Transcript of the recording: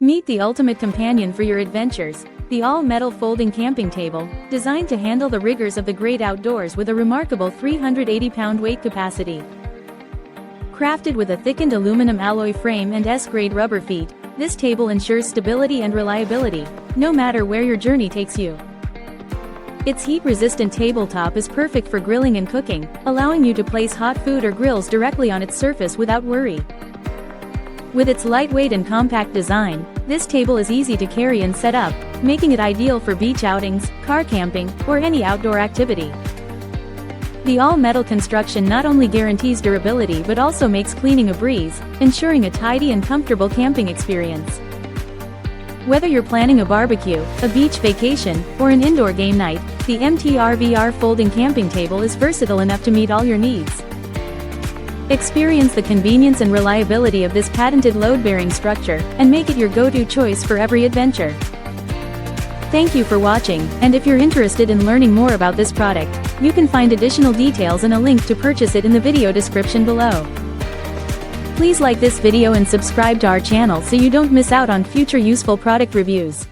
Meet the ultimate companion for your adventures, the all-metal folding camping table, designed to handle the rigors of the great outdoors with a remarkable 380-pound weight capacity. Crafted with a thickened aluminum alloy frame and S-grade rubber feet, this table ensures stability and reliability, no matter where your journey takes you. Its heat-resistant tabletop is perfect for grilling and cooking, allowing you to place hot food or grills directly on its surface without worry. With its lightweight and compact design, this table is easy to carry and set up, making it ideal for beach outings, car camping, or any outdoor activity. The all-metal construction not only guarantees durability but also makes cleaning a breeze, ensuring a tidy and comfortable camping experience. Whether you're planning a barbecue, a beach vacation, or an indoor game night, the MTRVR folding camping table is versatile enough to meet all your needs. Experience the convenience and reliability of this patented load-bearing structure, and make it your go-to choice for every adventure. Thank you for watching, and if you're interested in learning more about this product, you can find additional details and a link to purchase it in the video description below. Please like this video and subscribe to our channel so you don't miss out on future useful product reviews.